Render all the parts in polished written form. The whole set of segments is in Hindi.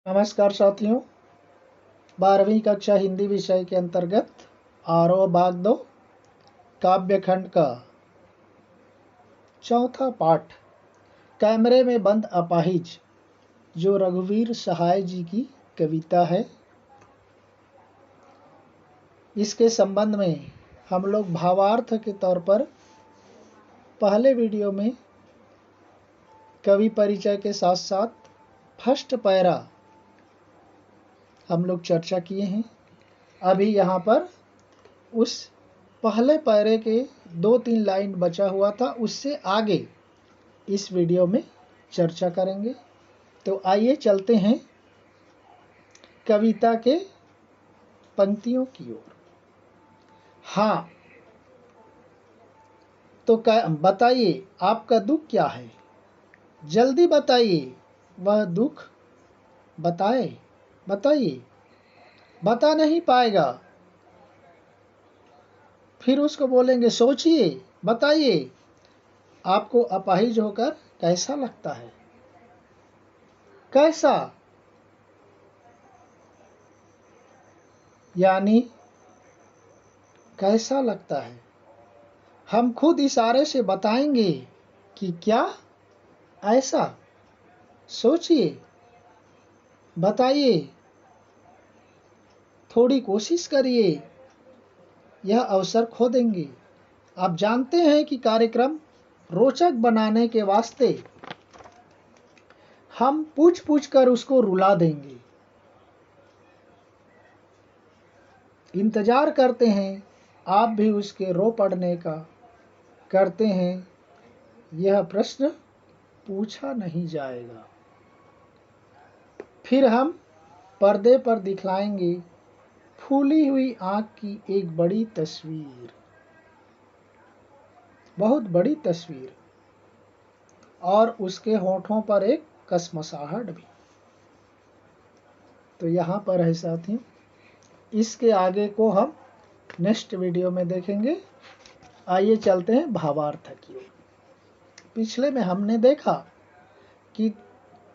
नमस्कार साथियों, 12वीं कक्षा हिंदी विषय के अंतर्गत आरोह भाग 2 काव्यखंड का चौथा पाठ कैमरे में बंद अपाहिज, जो रघुवीर सहाय जी की कविता है। इसके संबंध में हम लोग भावार्थ के तौर पर पहले वीडियो में कवि परिचय के साथ साथ फर्स्ट पैरा हम लोग चर्चा किए हैं। अभी यहाँ पर उस पहले पैरे के 2-3 लाइन बचा हुआ था, उससे आगे इस वीडियो में चर्चा करेंगे। तो आइए चलते हैं कविता के पंक्तियों की ओर। हाँ, तो बताइए आपका दुख क्या है, जल्दी बताइए। वह दुख बताइए, बता नहीं पाएगा। फिर उसको बोलेंगे सोचिए, बताइए आपको अपाहिज होकर कैसा लगता है। कैसा यानी कैसा लगता है। हम खुद इशारे से बताएंगे कि क्या ऐसा। सोचिए, बताइए, थोड़ी कोशिश करिए, यह अवसर खो देंगे। आप जानते हैं कि कार्यक्रम रोचक बनाने के वास्ते हम पूछ पूछ कर उसको रुला देंगे। इंतजार करते हैं, आप भी उसके रो पड़ने का करते हैं। यह प्रश्न पूछा नहीं जाएगा। फिर हम पर्दे पर दिखलाएंगे फूली हुई आंख की एक बड़ी तस्वीर, बहुत बड़ी तस्वीर, और उसके होठों पर एक कसमसाहट भी। तो यहाँ पर है साथियों, इसके आगे को हम नेक्स्ट वीडियो में देखेंगे। आइए चलते हैं भावार्थ की ओर। पिछले में हमने देखा कि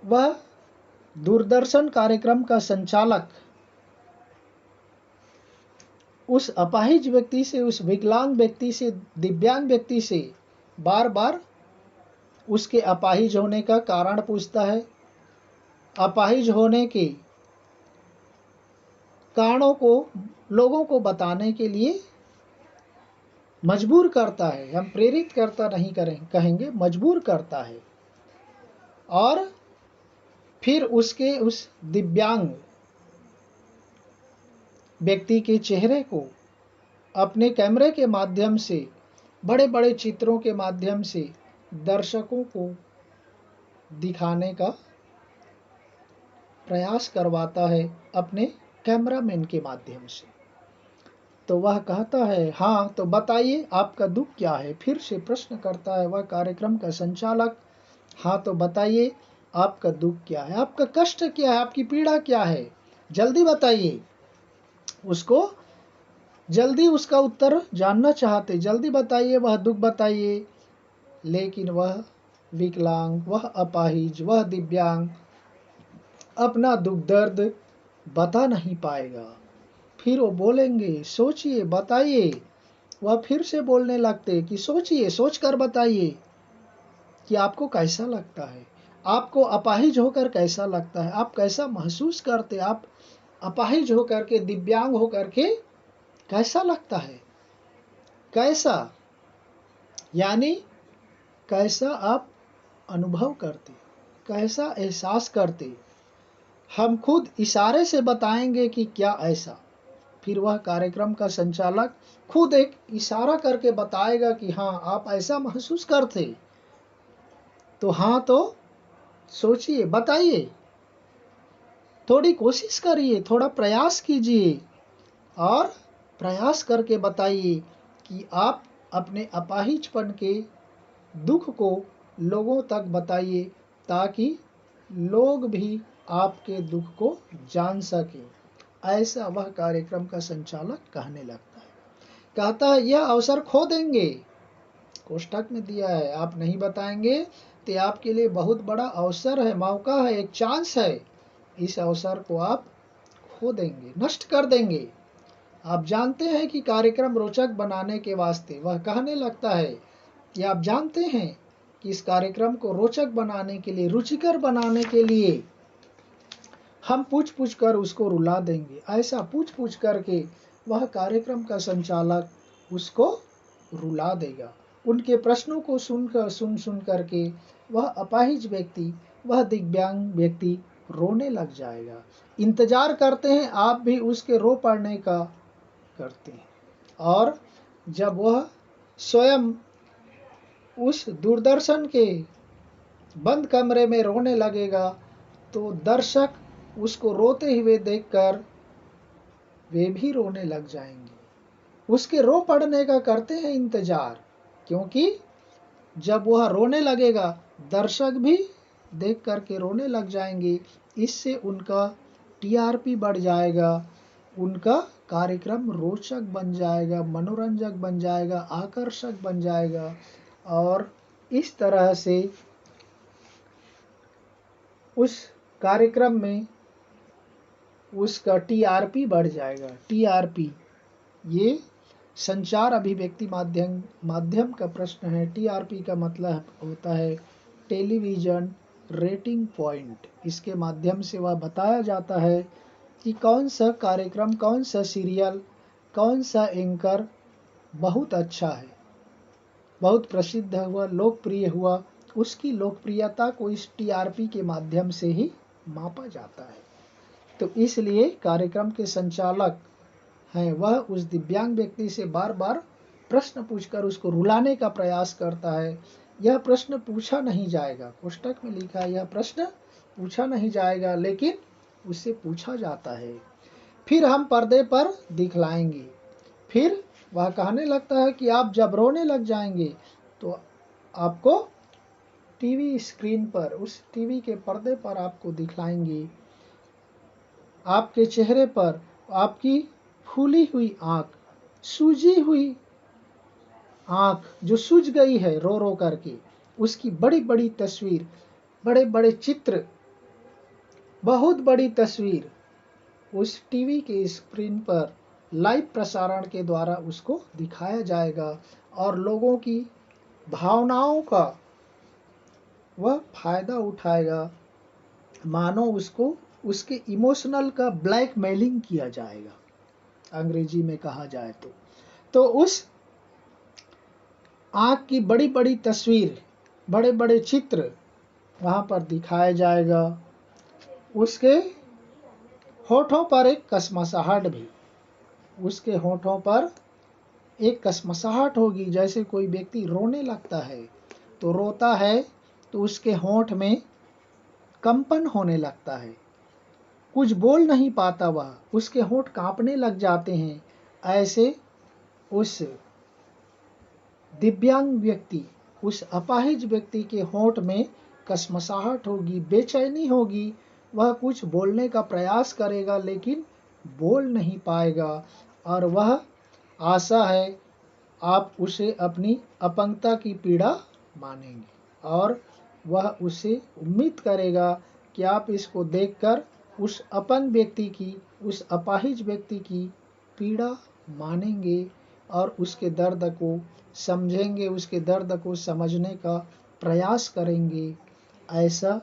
वह दूरदर्शन कार्यक्रम का संचालक उस अपाहिज व्यक्ति से, उस विकलांग व्यक्ति से, दिव्यांग व्यक्ति से बार बार उसके अपाहिज होने का कारण पूछता है। अपाहिज होने के कारणों को लोगों को बताने के लिए मजबूर करता है। हम प्रेरित करता नहीं कहेंगे, मजबूर करता है। और फिर उसके उस दिव्यांग व्यक्ति के चेहरे को अपने कैमरे के माध्यम से, बड़े बड़े चित्रों के माध्यम से दर्शकों को दिखाने का प्रयास करवाता है अपने कैमरामैन के माध्यम से। तो वह कहता है, हाँ तो बताइए आपका दुख क्या है। फिर से प्रश्न करता है वह कार्यक्रम का संचालक, हाँ तो बताइए आपका दुख क्या है, आपका कष्ट क्या है, आपकी पीड़ा क्या है, जल्दी बताइए। उसको जल्दी उसका उत्तर जानना चाहते, जल्दी बताइए, वह दुख बताइए। लेकिन वह विकलांग, वह अपाहिज, वह दिव्यांग अपना दुख दर्द बता नहीं पाएगा। फिर वो बोलेंगे सोचिए, बताइए। वह फिर से बोलने लगते कि सोचिए, सोचकर बताइए कि आपको कैसा लगता है, आपको अपाहिज होकर कैसा लगता है, आप कैसा महसूस करते, आप अपाहिज होकर के, दिव्यांग होकर के कैसा लगता है। कैसा यानी कैसा आप अनुभव करते, कैसा एहसास करते। हम खुद इशारे से बताएंगे कि क्या ऐसा। फिर वह कार्यक्रम का संचालक खुद एक इशारा करके बताएगा कि हाँ आप ऐसा महसूस करते। तो हाँ तो सोचिए, बताइए, थोड़ी कोशिश करिए, थोड़ा प्रयास कीजिए और प्रयास करके बताइए कि आप अपने अपाहिजपन के दुख को लोगों तक बताइए, ताकि लोग भी आपके दुख को जान सकें। ऐसा वह कार्यक्रम का संचालक कहने लगता है। कहता है यह अवसर खो देंगे। कोष्ठक में दिया है, आप नहीं बताएंगे तो आपके लिए बहुत बड़ा अवसर है, मौका है, एक चांस है इस अवसर को आप खो देंगे, नष्ट कर देंगे। आप जानते हैं कि कार्यक्रम रोचक बनाने के वास्ते वह कहने लगता है कि आप जानते हैं कि इस कार्यक्रम को रोचक बनाने के लिए, रुचिकर बनाने के लिए हम पूछ पूछ कर उसको रुला देंगे। ऐसा पूछ पूछ करके वह कार्यक्रम का संचालक उसको रुला देगा। उनके प्रश्नों को सुन करके वह अपाहिज व्यक्ति, वह दिव्यांग व्यक्ति रोने लग जाएगा। इंतजार करते हैं आप भी उसके रो पड़ने का करते हैं, और जब वह स्वयं उस दूरदर्शन के बंद कमरे में रोने लगेगा तो दर्शक उसको रोते हुए देखकर वे भी रोने लग जाएंगे। उसके रो पड़ने का करते हैं इंतजार, क्योंकि जब वह रोने लगेगा दर्शक भी देख करके रोने लग जाएंगे। इससे उनका टीआरपी बढ़ जाएगा, उनका कार्यक्रम रोचक बन जाएगा, मनोरंजक बन जाएगा, आकर्षक बन जाएगा, और इस तरह से उस कार्यक्रम में उसका टीआरपी बढ़ जाएगा। टीआरपी ये संचार अभिव्यक्ति माध्यम का प्रश्न है। टीआरपी का मतलब होता है टेलीविजन रेटिंग पॉइंट। इसके माध्यम से वह बताया जाता है कि कौन सा कार्यक्रम, कौन सा सीरियल, कौन सा एंकर बहुत अच्छा है, बहुत प्रसिद्ध हुआ, लोकप्रिय हुआ। उसकी लोकप्रियता को इस टीआरपी के माध्यम से ही मापा जाता है। तो इसलिए कार्यक्रम के संचालक हैं वह उस दिव्यांग व्यक्ति से बार बार प्रश्न पूछकर उसको रुलाने का प्रयास करता है। यह प्रश्न पूछा नहीं जाएगा, पुस्तक में लिखा है यह प्रश्न पूछा नहीं जाएगा, लेकिन उससे पूछा जाता है। फिर हम पर्दे पर दिखलाएंगे। फिर वह कहने लगता है कि आप जब रोने लग जाएंगे तो आपको टीवी स्क्रीन पर, उस टीवी के पर्दे पर आपको दिखलाएंगे। आपके चेहरे पर आपकी फूली हुई आंख, सूजी हुई आंख जो सूज गई है रो रो करके, उसकी बड़ी बड़ी तस्वीर, बड़े बड़े चित्र, बहुत बड़ी तस्वीर उस टीवी के स्क्रीन पर लाइव प्रसारण के द्वारा उसको दिखाया जाएगा, और लोगों की भावनाओं का वह फायदा उठाएगा। मानो उसको उसके इमोशनल का ब्लैकमेलिंग किया जाएगा, अंग्रेजी में कहा जाए तो उस आंख की बड़ी बड़ी तस्वीर, बड़े बड़े चित्र वहां पर दिखाया जाएगा। उसके होठों पर एक कसमसाहट भी, उसके होठों पर एक कसमसाहट होगी। जैसे कोई व्यक्ति रोने लगता है तो रोता है तो उसके होठ में कंपन होने लगता है, कुछ बोल नहीं पाता वह, उसके होठ कांपने लग जाते हैं। ऐसे उस दिव्यांग व्यक्ति, उस अपाहिज व्यक्ति के होठ में कसमसाहट होगी, बेचैनी होगी। वह कुछ बोलने का प्रयास करेगा लेकिन बोल नहीं पाएगा, और वह आशा है आप उसे अपनी अपंगता की पीड़ा मानेंगे, और वह उसे उम्मीद करेगा कि आप इसको देखकर उस अपंग व्यक्ति की, उस अपाहिज व्यक्ति की पीड़ा मानेंगे और उसके दर्द को समझेंगे, उसके दर्द को समझने का प्रयास करेंगे। ऐसा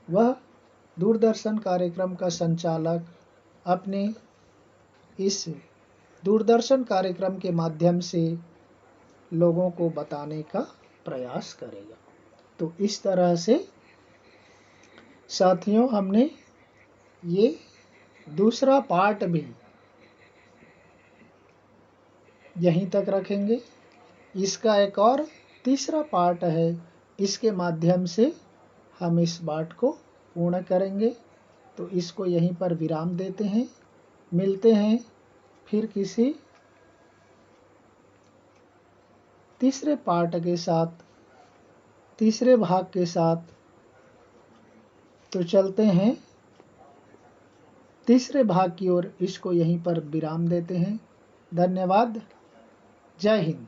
वह दूरदर्शन कार्यक्रम का संचालक अपने इस दूरदर्शन कार्यक्रम के माध्यम से लोगों को बताने का प्रयास करेगा। तो इस तरह से साथियों हमने ये दूसरा पार्ट भी यहीं तक रखेंगे। इसका एक और तीसरा पार्ट है, इसके माध्यम से हम इस पाठ को पूर्ण करेंगे। तो इसको यहीं पर विराम देते हैं, मिलते हैं फिर किसी तीसरे पार्ट के साथ, तीसरे भाग के साथ। तो चलते हैं तीसरे भाग की ओर, इसको यहीं पर विराम देते हैं। धन्यवाद। जय हिंद।